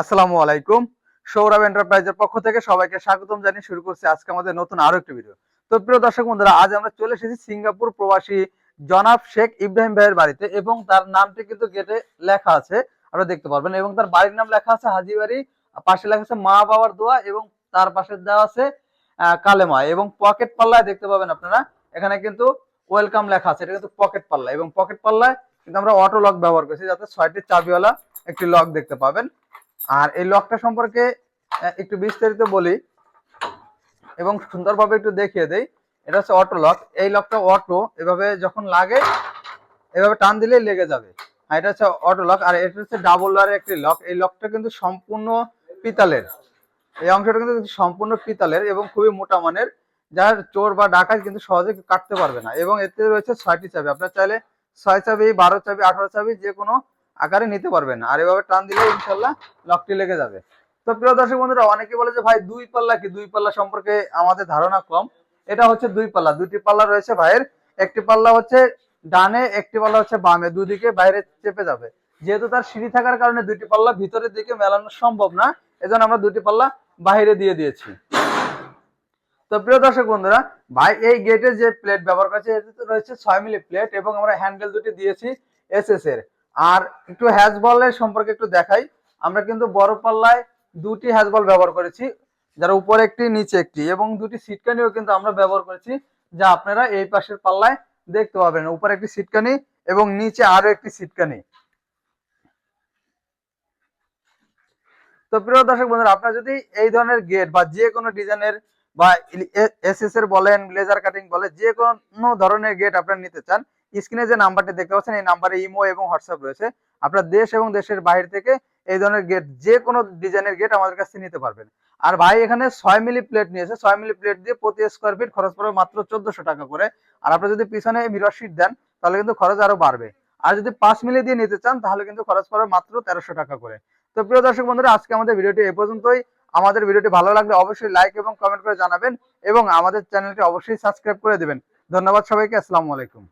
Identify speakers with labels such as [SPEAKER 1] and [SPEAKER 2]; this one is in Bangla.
[SPEAKER 1] আসসালামু আলাইকুম। সৌরভ এন্টারপ্রাইজের পক্ষ থেকে সবাইকে স্বাগতম জানিয়ে শুরু করছি আজকে আমাদের নতুন আরো একটি ভিডিও। তো প্রিয় দর্শক বন্ধুরা, আজ আমরা চলে এসেছি সিঙ্গাপুর প্রবাসী জনাব শেখ ইব্রাহিম ভাইয়ের বাড়িতে এবং তার নামটি কিন্তু গেটে লেখা আছে, আপনারা দেখতে পারবেন, এবং তার বাড়ির নাম লেখা আছে হাজীবাড়ি, পাশে লেখা আছে মা বাবার দোয়া, এবং তার পাশে দেওয়া আছে কালেমা, এবং পকেট পাল্লায় দেখতে পাবেন আপনারা এখানে কিন্তু ওয়েলকাম লেখা আছে। এটা কিন্তু পকেট পাল্লা, এবং পকেট পাল্লায় কিন্তু আমরা অটো লক ব্যবহার করছি, যাতে 6টি চাবিওয়ালা একটি লক দেখতে পাবেন। আর এই লকটা সম্পর্কে একটু বিস্তারিত বলি এবং সুন্দরভাবে একটু দেখিয়ে দেই। এটা হচ্ছে অটো লক। এই লকটা অটো, এভাবে যখন লাগে এভাবে টান দিলেই লেগে যাবে। আর এটা হচ্ছে অটো লক। আর এটা হচ্ছে ডাবল ডোরের একটি লক। এই লকটা কিন্তু সম্পূর্ণ পিতলের, এই অংশটা কিন্তু সম্পূর্ণ পিতলের এবং খুবই মোটা মানের, যার চোর বা ডাকাত কিন্তু সহজে কাটতে পারবে না। এবং এতে রয়েছে 6টি চাবি। আপনার চাইলে 6 চাবি, 12 চাবি, 18 চাবি যে কোনো আকারে নিতে পারবেন। আর এভাবে টান দিলে ইনশাল্লাহ লকটি লেগে যাবে। তো প্রিয় দর্শক বন্ধুরা, অনেকে বলে যে ভাই দুই পাল্লা কি, দুই পাল্লা সম্পর্কে আমাদের ধারণা কম। এটা হচ্ছে দুই পাল্লা। দুটি পাল্লা রয়েছে ভাইয়ের। একটি পাল্লা হচ্ছে ডানে, একটি পাল্লা হচ্ছে বামে, দুদিকে বাইরে চেপে যাবে। যেহেতু তার সিঁড়ি থাকার কারণে দুটি পাল্লা ভিতরের দিকে মেলানো সম্ভব না, এজন্য আমরা দুটি পাল্লা বাইরে দিয়ে দিয়েছি। তো প্রিয় দর্শক বন্ধুরা, ভাই এই গেটে যে প্লেট ব্যবহার করেছে এতে রয়েছে 6 মিলি প্লেট, এবং আমরা হ্যান্ডেল দুটি দিয়েছি এসএস এর। আর একটু হ্যাজ বলের সম্পর্কে একটু দেখাই। আমরা কিন্তু বড় পাল্লায় দুটি হ্যাজ বল ব্যবহার করেছি, যার উপরে একটি নিচে একটি, এবং দুটি সিটকানিও কিন্তু আমরা ব্যবহার করেছি, যা আপনারা এই পাশের পাল্লায় দেখতে পাবেন। উপরে একটি সিটকানি এবং নিচে আরো একটি সিটকানি। তো প্রিয় দর্শক বন্ধুরা, আপনারা যদি এই ধরনের গেট বা যে কোনো ডিজাইনের বা এসএস এর বলেন, লেজার কাটিং বলে, যে কোনো ধরনের গেট আপনারা নিতে চান, স্ক্রিনে যে নাম্বারটি দেখতে পাচ্ছেন এই নাম্বারে ইমো এবং হোয়াটসঅ্যাপ রয়েছে। আপনারা দেশ এবং দেশের বাইরে থেকে এই ধরনের গেট, যে কোনো ডিজাইনের গেট আমাদের কাছে নিতে পারবেন। আর ভাই এখানে 6 মিলি প্লেট নিয়েছে। 6 মিলি প্লেট দিয়ে প্রতি স্কোয়ার ফিট খরচ পড়বে মাত্র 1400 টাকা করে। আর আপনারা যদি পিছনে মিরর শিট দেন তাহলে কিন্তু খরচ আরো বাড়বে। আর যদি 5 মিলি দিয়ে নিতে চান তাহলে কিন্তু খরচ পড়বে মাত্র 1300 টাকা করে। তো প্রিয় দর্শক বন্ধুরা, আজকে আমাদের ভিডিওটি এই পর্যন্তই। আমাদের ভিডিওটি ভালো লাগলে অবশ্যই লাইক এবং কমেন্ট করে জানাবেন, এবং আমাদের চ্যানেলটি অবশ্যই সাবস্ক্রাইব করে দিবেন। ধন্যবাদ সবাইকে। আসসালামু আলাইকুম।